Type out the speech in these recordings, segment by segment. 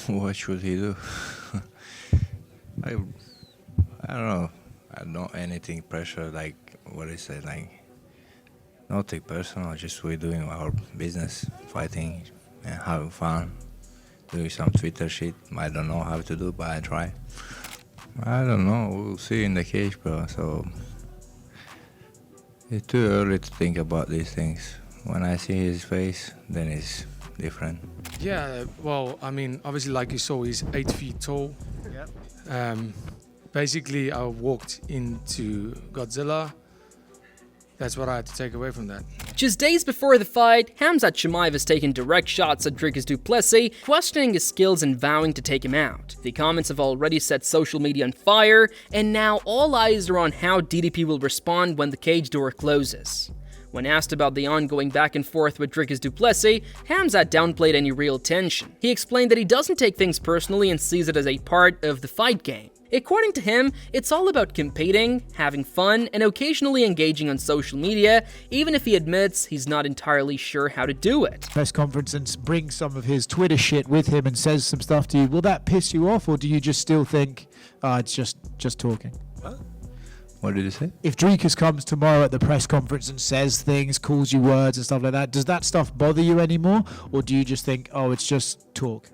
What should he do? I, I don't know. I don't anything pressure like what is it like? Not take personal. Just we're doing our business, fighting and having fun, doing some Twitter shit. I don't know how to do, but I try. I don't know. We'll see in the cage, bro. So it's too early to think about these things. When I see his face, then it's different. Yeah, well, I mean, obviously, like you saw, he's 8 feet tall. Basically, I walked into Godzilla. That's what I had to take away from that. Just days before the fight, Khamzat Chimaev has taken direct shots at Dricus du Plessis, questioning his skills and vowing to take him out. The comments have already set social media on fire, and now all eyes are on how DDP will respond when the cage door closes. When asked about the ongoing back and forth with Dricus du Plessis, Khamzat downplayed any real tension. He explained that he doesn't take things personally and sees it as a part of the fight game. According to him, it's all about competing, having fun, and occasionally engaging on social media, even if he admits he's not entirely sure how to do it. Press conference and brings some of his Twitter shit with him and says some stuff to you. Will that piss you off, or do you just still think, it's just talking? What did you say? If Dricus comes tomorrow at the press conference and says things, calls you words and stuff like that, does that stuff bother you anymore, or do you just think, it's just talk?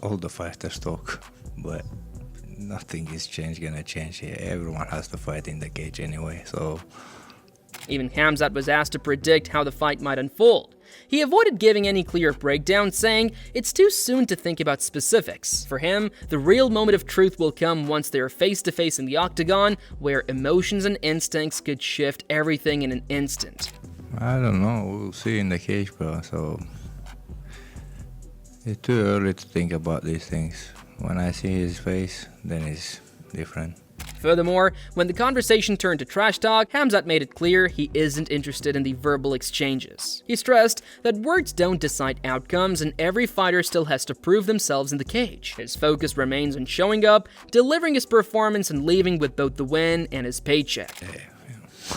All the fighters talk, but nothing is gonna change here. Everyone has to fight in the cage anyway, so... Even Khamzat was asked to predict how the fight might unfold. He avoided giving any clear breakdown, saying it's too soon to think about specifics. For him, the real moment of truth will come once they are face-to-face in the octagon, where emotions and instincts could shift everything in an instant. I don't know, we'll see in the cage, bro, so... It's too early to think about these things. When I see his face, then it's different. Furthermore, when the conversation turned to trash talk, Khamzat made it clear he isn't interested in the verbal exchanges. He stressed that words don't decide outcomes and every fighter still has to prove themselves in the cage. His focus remains on showing up, delivering his performance, and leaving with both the win and his paycheck.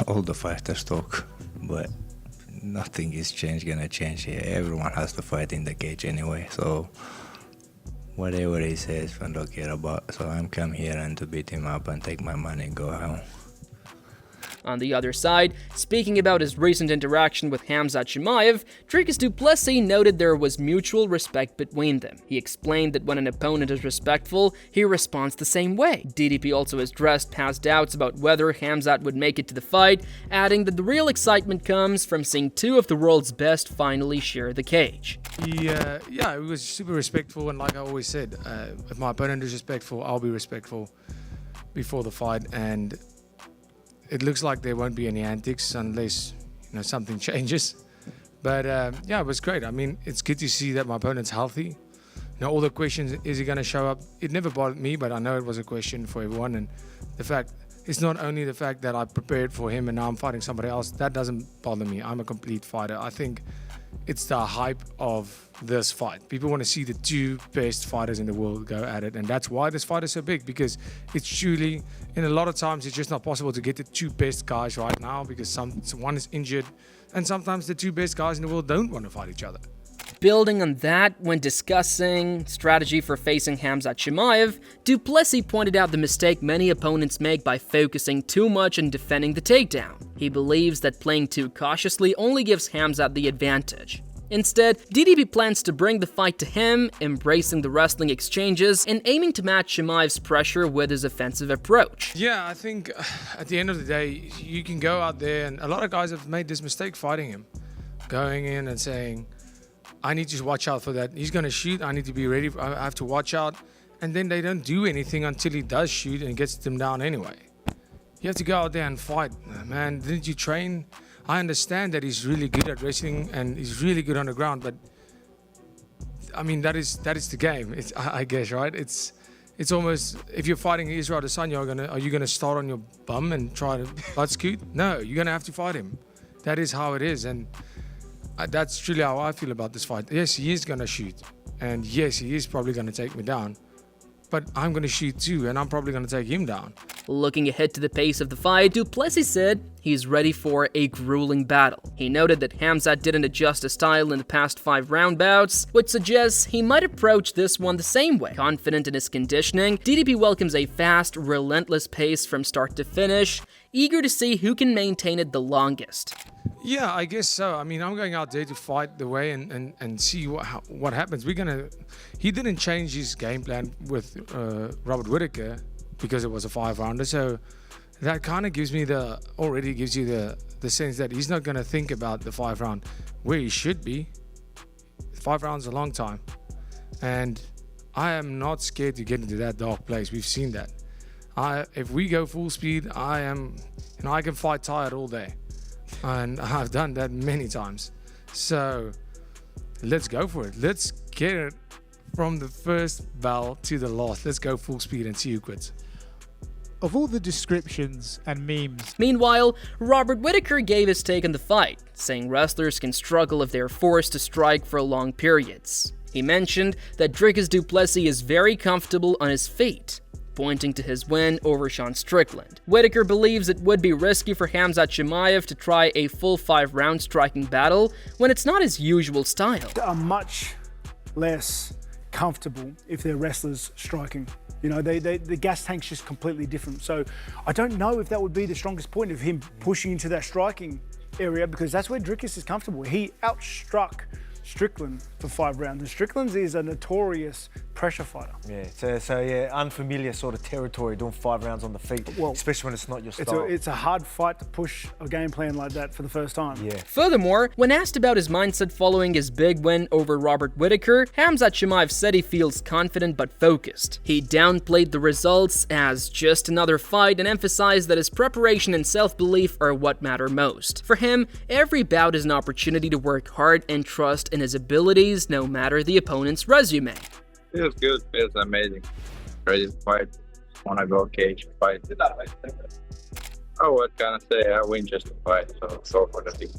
All the fighters talk, but nothing is gonna change here. Everyone has to fight in the cage anyway, so whatever he says, I don't care about. So I'm come here and to beat him up and take my money and go home. On the other side, speaking about his recent interaction with Khamzat Chimaev, Dricus du Plessis noted there was mutual respect between them. He explained that when an opponent is respectful, he responds the same way. DDP also addressed past doubts about whether Khamzat would make it to the fight, adding that the real excitement comes from seeing two of the world's best finally share the cage. He was super respectful, and like I always said, if my opponent is respectful, I'll be respectful before the fight, and it looks like there won't be any antics unless something changes. But it was great. I mean, it's good to see that my opponent's healthy. All the questions, is he going to show up? It never bothered me, but I know it was a question for everyone. And it's not only the fact that I prepared for him and now I'm fighting somebody else, that doesn't bother me. I'm a complete fighter. I think it's the hype of this fight. People want to see the two best fighters in the world go at it, and that's why this fight is so big, because it's truly, in a lot of times, it's just not possible to get the two best guys right now because one is injured, and sometimes the two best guys in the world don't want to fight each other. Building on that, when discussing strategy for facing Khamzat Chimaev, du Plessis pointed out the mistake many opponents make by focusing too much on defending the takedown. He believes that playing too cautiously only gives Khamzat the advantage. Instead, DDP plans to bring the fight to him, embracing the wrestling exchanges and aiming to match Chimaev's pressure with his offensive approach. Yeah, I think at the end of the day, you can go out there, and a lot of guys have made this mistake fighting him. Going in and saying, I need to watch out for that. He's going to shoot. I need to be ready. I have to watch out. And then they don't do anything until he does shoot and gets them down anyway. You have to go out there and fight. Man, didn't you train? I understand that he's really good at wrestling and he's really good on the ground, but I mean, that is the game. I guess, right? It's almost, if you're fighting Israel Adesanya, are you gonna start on your bum and try to butt scoot? No, you're gonna have to fight him. That is how it is, and that's truly how I feel about this fight. Yes, he is gonna shoot, and yes, he is probably gonna take me down. But I'm going to shoot too, and I'm probably going to take him down. Looking ahead to the pace of the fight, du Plessis said he's ready for a grueling battle. He noted that Khamzat didn't adjust his style in the past 5 round bouts, which suggests he might approach this one the same way. Confident in his conditioning, DDP welcomes a fast, relentless pace from start to finish, eager to see who can maintain it the longest. Yeah, I guess so. I mean, I'm going out there to fight the way and see what happens. He didn't change his game plan with Robert Whittaker because it was a 5-rounder. So that kind of already gives you the sense that he's not going to think about the 5 round where he should be. 5 rounds is a long time. And I am not scared to get into that dark place. We've seen that. If we go full speed, I can fight tired all day. And I've done that many times. So let's go for it. Let's get it from the first bell to the last. Let's go full speed and see who quits. Of all the descriptions and memes. Meanwhile, Robert Whittaker gave his take on the fight, saying wrestlers can struggle if they are forced to strike for long periods. He mentioned that Dricus du Plessis is very comfortable on his feet, pointing to his win over Sean Strickland. Whittaker believes it would be risky for Khamzat Chimaev to try a full 5-round striking battle when it's not his usual style. They are much less comfortable if they're wrestlers striking. You know, the gas tank's just completely different. So I don't know if that would be the strongest point of him pushing into that striking area, because that's where Dricus is comfortable. He outstruck Strickland for 5 rounds, and Strickland is a notorious pressure fighter. Yeah, so yeah, unfamiliar sort of territory doing 5 rounds on the feet, well, especially when it's not your style. It's a hard fight to push a game plan like that for the first time. Yeah. Furthermore, when asked about his mindset following his big win over Robert Whittaker, Khamzat Chimaev said he feels confident but focused. He downplayed the results as just another fight and emphasized that his preparation and self-belief are what matter most. For him, every bout is an opportunity to work hard and trust in his abilities, no matter the opponent's resume. Feels good, feels amazing. Ready to fight. Wanna go cage fight. Oh, what can I say? I win just to fight, so for the big.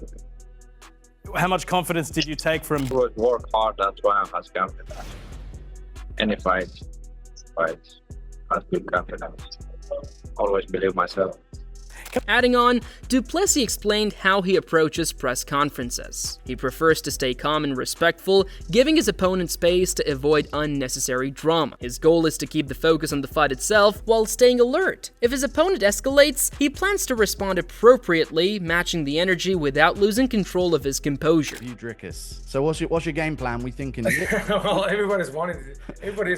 How much confidence did you take from? Work hard, that's why I'm as confident. Any fight, I feel confident. Always believe myself. Adding on, du Plessis explained how he approaches press conferences. He prefers to stay calm and respectful, giving his opponent space to avoid unnecessary drama. His goal is to keep the focus on the fight itself while staying alert. If his opponent escalates, he plans to respond appropriately, matching the energy without losing control of his composure. You Dricus. So what's your game plan? We thinking? Well, everybody's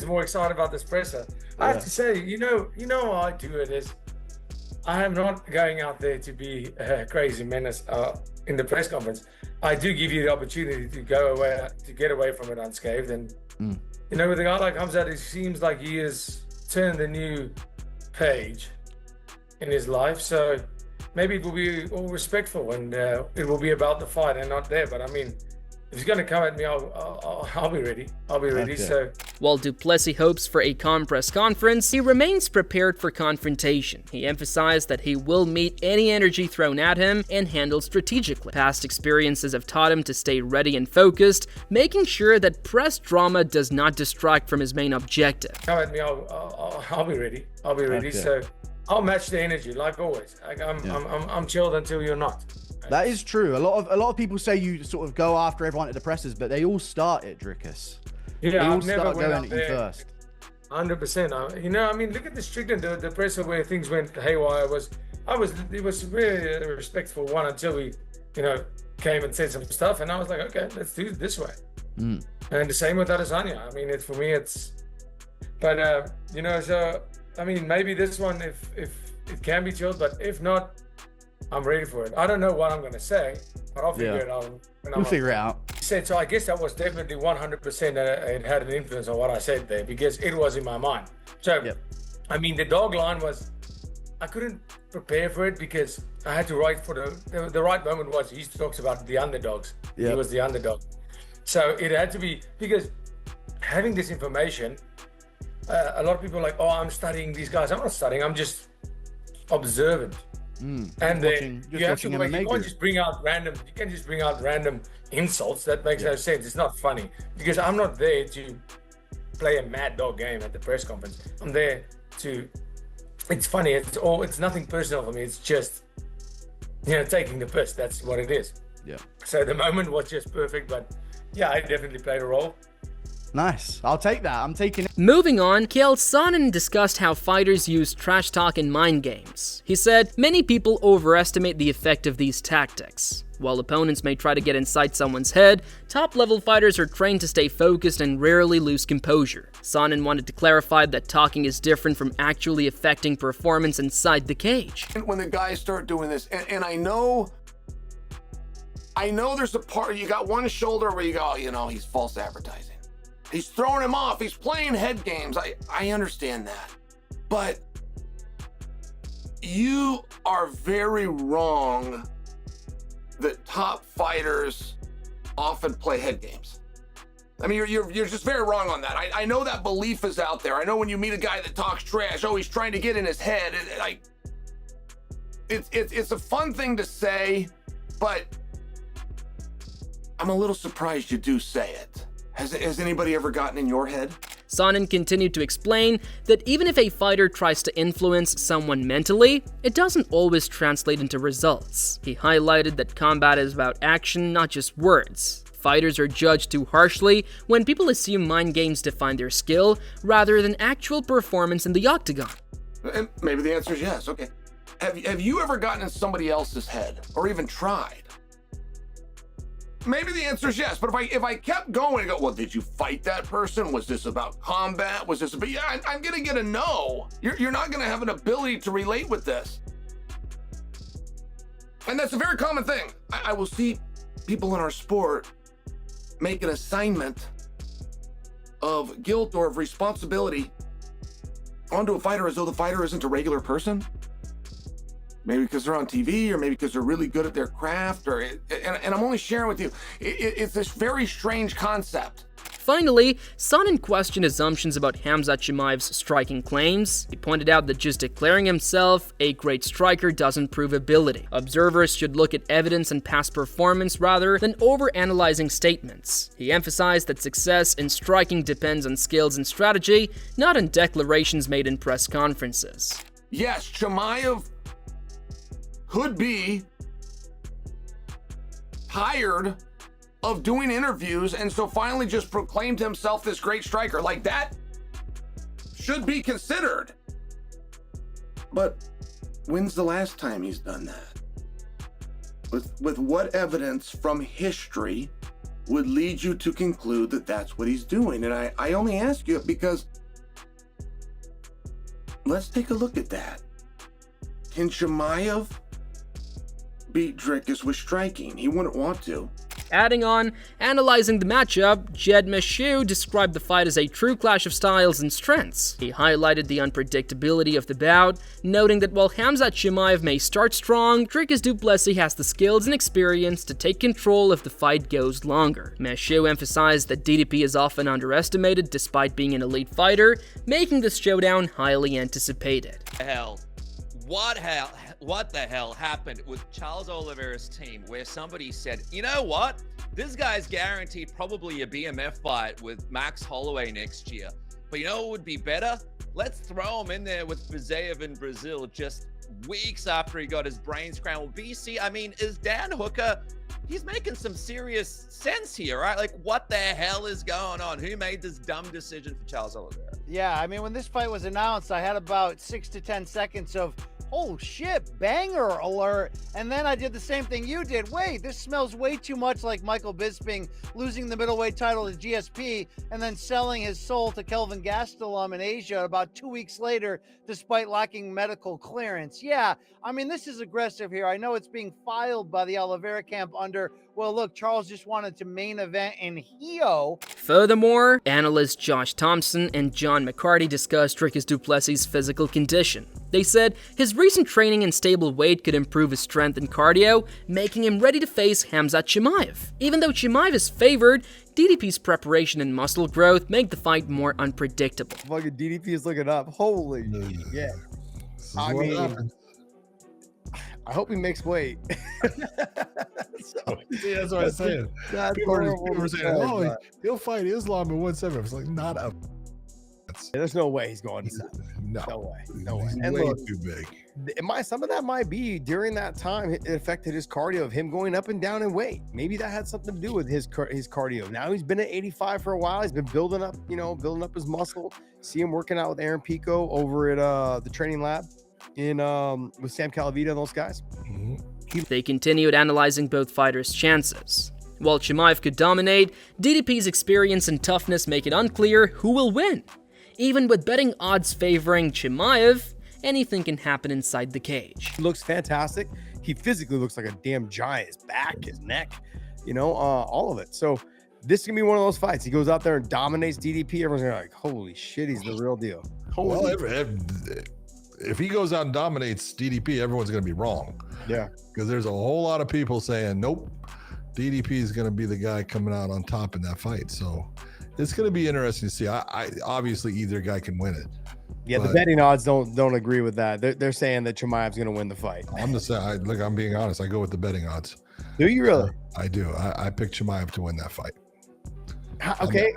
more excited about this presser. I have to say, you know how I do it is, I am not going out there to be a crazy menace in the press conference. I do give you the opportunity to get away from it unscathed. And you know, with a guy like Khamzat, it seems like he has turned a new page in his life. So maybe it will be all respectful and it will be about the fight and not there. But I mean, if he's going to come at me, I'll be ready. I'll be ready. Okay. So, while du Plessis hopes for a calm press conference, he remains prepared for confrontation. He emphasized that he will meet any energy thrown at him and handle strategically. Past experiences have taught him to stay ready and focused, making sure that press drama does not distract from his main objective. Come at me, I'll be ready. I'll be ready. Okay. So I'll match the energy like always. I'm chilled until you're not. That is true. A lot of people say you sort of go after everyone at the presses, but they all start it, Dricus. Yeah, they all I've never start went going out at you there. first. 100%. You know, I mean, look at the Strickland, the presser where things went haywire. It was really a respectful one until we, you know, came and said some stuff, and I was like, okay, let's do it this way. And the same with Adesanya. I mean, for me, but you know, so I mean, maybe this one, if it can be chilled, but if not, I'm ready for it. I don't know what I'm going to say, but I'll figure it out. We'll figure it out. So I guess that was definitely 100% it had an influence on what I said there because it was in my mind. So, I mean, the dog line was, I couldn't prepare for it because I had to write for the right moment was he talks about the underdogs. He was the underdog. So it had to be, because having this information, a lot of people are like, oh, I'm studying these guys. I'm not studying, I'm just observant. And then you have to you can't just bring out random insults. That makes no sense. It's not funny because I'm not there to play a mad dog game at the press conference. I'm there to, it's funny. It's nothing personal for me. It's just taking the piss. That's what it is. Yeah. So the moment was just perfect, but yeah, I definitely played a role. Nice. I'll take that. I'm taking it. Moving on, Kjell Sonnen discussed how fighters use trash talk and mind games. He said, many people overestimate the effect of these tactics. While opponents may try to get inside someone's head, top-level fighters are trained to stay focused and rarely lose composure. Sonnen wanted to clarify that talking is different from actually affecting performance inside the cage. When the guys start doing this, and I know there's a part, you got one shoulder where you go, he's false advertising. He's throwing him off. He's playing head games. I understand that. But you are very wrong that top fighters often play head games. I mean, you're just very wrong on that. I know that belief is out there. I know when you meet a guy that talks trash, he's trying to get in his head. It's a fun thing to say, but I'm a little surprised you do say it. Has anybody ever gotten in your head? Sonnen continued to explain that even if a fighter tries to influence someone mentally, it doesn't always translate into results. He highlighted that combat is about action, not just words. Fighters are judged too harshly when people assume mind games define their skill rather than actual performance in the octagon. And maybe the answer is yes. Okay. Have you ever gotten in somebody else's head or even tried? Maybe the answer is yes, but if I kept going and go, well, did you fight that person? Was this about combat? Was this about, yeah, I'm gonna get a no. You're not gonna have an ability to relate with this. And that's a very common thing. I will see people in our sport make an assignment of guilt or of responsibility onto a fighter as though the fighter isn't a regular person. Maybe because they're on TV, or maybe because they're really good at their craft, and I'm only sharing with you, it's this very strange concept. Finally, Sonnen questioned assumptions about Khamzat Chimaev's striking claims. He pointed out that just declaring himself a great striker doesn't prove ability. Observers should look at evidence and past performance rather than overanalyzing statements. He emphasized that success in striking depends on skills and strategy, not on declarations made in press conferences. Yes, Chimaev could be tired of doing interviews and so finally just proclaimed himself this great striker. Like, that should be considered. But when's the last time he's done that? With what evidence from history would lead you to conclude that that's what he's doing? And I only ask you because let's take a look at that. Can Chimaev beat Dricus with striking? He wouldn't want to. Adding on, analyzing the matchup, Jed Meshew described the fight as a true clash of styles and strengths. He highlighted the unpredictability of the bout, noting that while Khamzat Chimaev may start strong, Dricus du Plessis has the skills and experience to take control if the fight goes longer. Meshew emphasized that DDP is often underestimated despite being an elite fighter, making this showdown highly anticipated. What the hell happened with Charles Oliveira's team where somebody said, you know what? This guy's guaranteed probably a BMF fight with Max Holloway next year. But you know what would be better? Let's throw him in there with Bizayev in Brazil just weeks after he got his brain scrambled. BC, I mean, is Dan Hooker, he's making some serious sense here, right? Like, what the hell is going on? Who made this dumb decision for Charles Oliveira? Yeah, I mean, when this fight was announced, I had about 6 to 10 seconds of, oh shit, banger alert. And then I did the same thing you did. Wait, this smells way too much like Michael Bisping losing the middleweight title to GSP and then selling his soul to Kelvin Gastelum in Asia about 2 weeks later, despite lacking medical clearance. Yeah, I mean, this is aggressive here. I know it's being filed by the Oliveira camp under, well, look, Charles just wanted to main event in Hio. Furthermore, analysts Josh Thompson and John McCarty discussed Dricus du Plessis' physical condition. They said his recent training and stable weight could improve his strength and cardio, making him ready to face Khamzat Chimaev. Even though Chimaev is favored, DDP's preparation and muscle growth make the fight more unpredictable. Fucking DDP is looking up. Holy yeah. I mean, I hope he makes weight. See, that's what I'm saying. People were saying, oh, he'll fight Islam in 170. It's like, not a There's no way he's going to 7. No, No way. He's And way look, too big. some of that might be during that time it affected his cardio of him going up and down in weight. Maybe that had something to do with his cardio. Now he's been at 85 for a while. He's been building up his muscle. See him working out with Aaron Pico over at the training lab in with Sam Calavita and those guys. They continued analyzing both fighters' chances. While Chimaev could dominate, DDP's experience and toughness make it unclear who will win. Even with betting odds favoring Chimaev, anything can happen inside the cage. He looks fantastic. He physically looks like a damn giant. His back, his neck, all of it. So this is gonna be one of those fights. He goes out there and dominates DDP. Everyone's gonna be like, holy shit, he's the real deal. If he goes out and dominates DDP, everyone's going to be wrong. Yeah. Because there's a whole lot of people saying, nope, DDP is going to be the guy coming out on top in that fight. So it's going to be interesting to see. I obviously either guy can win it. Yeah, the betting odds don't agree with that. They're saying that Chimaev's going to win the fight. I'm just saying, look, I'm being honest. I go with the betting odds. Do you really? I do. I picked Chimaev to win that fight. Okay.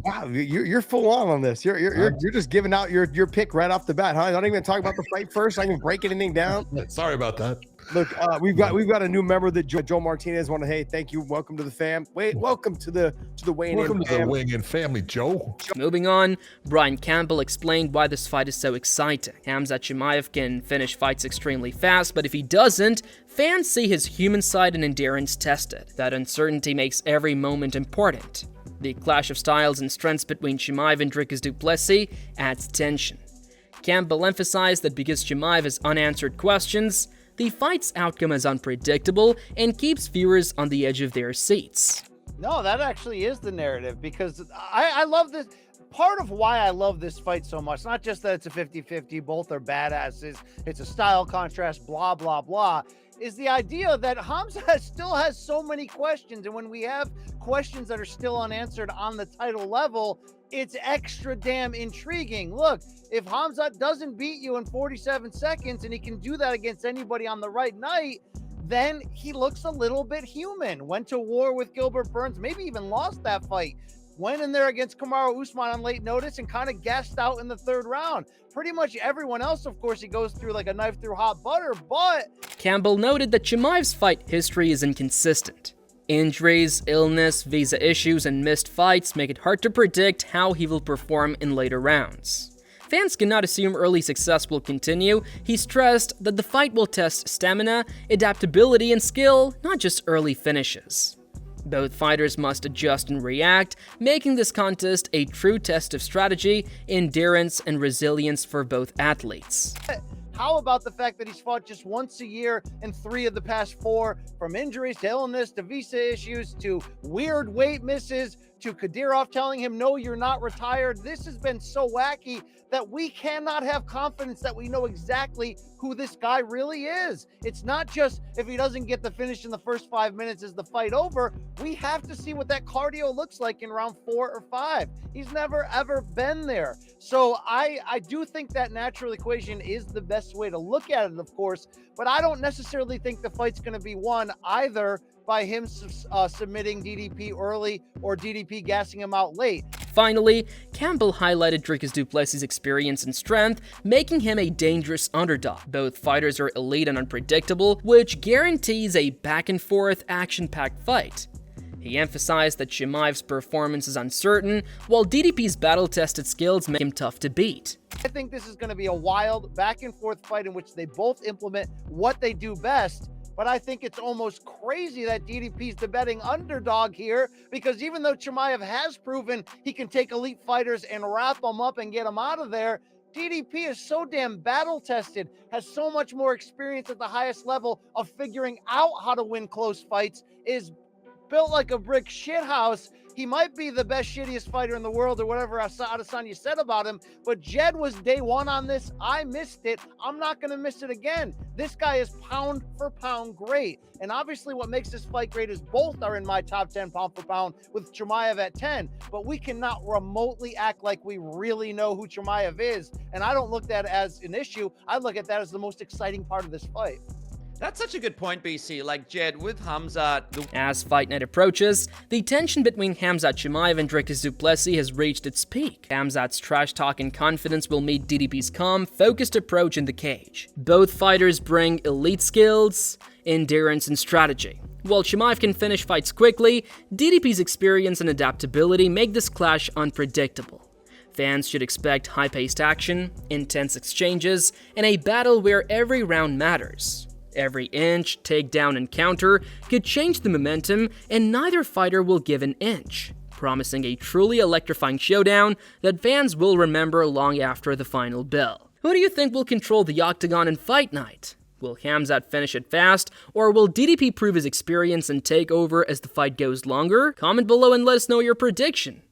Wow, you're full on this. You're just giving out your pick right off the bat, huh? Not even talk about the fight first. Not even break anything down. Sorry about that. Look, we've got a new member that Joe Martinez want to. Hey, thank you. Welcome to the fam. Welcome to the weighing Welcome in to the fam. weighing in family, Joe. Moving on, Brian Campbell explained why this fight is so exciting. Khamzat Chimaev can finish fights extremely fast, but if he doesn't, fans see his human side and endurance tested. That uncertainty makes every moment important. The clash of styles and strengths between Chimaev and Dricus du Plessis adds tension. Campbell emphasized that because Chimaev has unanswered questions, the fight's outcome is unpredictable and keeps viewers on the edge of their seats. No, that actually is the narrative, because I love this. Part of why I love this fight so much, not just that it's a 50-50, both are badasses, it's a style contrast, blah, blah, blah, is the idea that Khamzat still has so many questions. And when we have questions that are still unanswered on the title level, it's extra damn intriguing. Look, if Khamzat doesn't beat you in 47 seconds and he can do that against anybody on the right night, then he looks a little bit human. Went to war with Gilbert Burns, maybe even lost that fight. Went in there against Kamaru Usman on late notice and kind of gassed out in the 3rd round. Pretty much everyone else, of course, he goes through like a knife through hot butter, but... Campbell noted that Chimaev's fight history is inconsistent. Injuries, illness, visa issues, and missed fights make it hard to predict how he will perform in later rounds. Fans cannot assume early success will continue. He stressed that the fight will test stamina, adaptability, and skill, not just early finishes. Both fighters must adjust and react, making this contest a true test of strategy, endurance, and resilience for both athletes. How about the fact that he's fought just once a year in 3 of the past 4, from injuries to illness to visa issues to weird weight misses to Kadyrov telling him, no, you're not retired. This has been so wacky that we cannot have confidence that we know exactly who this guy really is. It's not just if he doesn't get the finish in the first 5 minutes, is the fight over? We have to see what that cardio looks like in round 4 or 5. He's never, ever been there. So I do think that natural equation is the best way to look at it, of course, but I don't necessarily think the fight's going to be won either by him submitting DDP early or DDP gassing him out late. Finally, Campbell highlighted Dricus du Plessis' experience and strength, making him a dangerous underdog. Both fighters are elite and unpredictable, which guarantees a back-and-forth, action-packed fight. He emphasized that Chimaev's performance is uncertain, while DDP's battle-tested skills make him tough to beat. I think this is going to be a wild back-and-forth fight in which they both implement what they do best. But I think it's almost crazy that DDP's the betting underdog here, because even though Chimaev has proven he can take elite fighters and wrap them up and get them out of there, DDP is so damn battle-tested, has so much more experience at the highest level of figuring out how to win close fights, is built like a brick shithouse. He might be the best, shittiest fighter in the world or whatever Adesanya said about him, but Jed was day one on this. I missed it. I'm not going to miss it again. This guy is pound for pound great. And obviously what makes this fight great is both are in my top 10 pound for pound with Chimaev at 10, but we cannot remotely act like we really know who Chimaev is. And I don't look at that as an issue. I look at that as the most exciting part of this fight. That's such a good point, BC. Like, Jed, with Khamzat, As Fight Night approaches, the tension between Khamzat Chimaev and Dricus du Plessis has reached its peak. Khamzat's trash talk and confidence will meet DDP's calm, focused approach in the cage. Both fighters bring elite skills, endurance, and strategy. While Chimaev can finish fights quickly, DDP's experience and adaptability make this clash unpredictable. Fans should expect high-paced action, intense exchanges, and a battle where every round matters. Every inch, takedown, and counter could change the momentum, and neither fighter will give an inch, promising a truly electrifying showdown that fans will remember long after the final bell. Who do you think will control the octagon in Fight Night? Will Khamzat finish it fast, or will DDP prove his experience and take over as the fight goes longer? Comment below and let us know your prediction.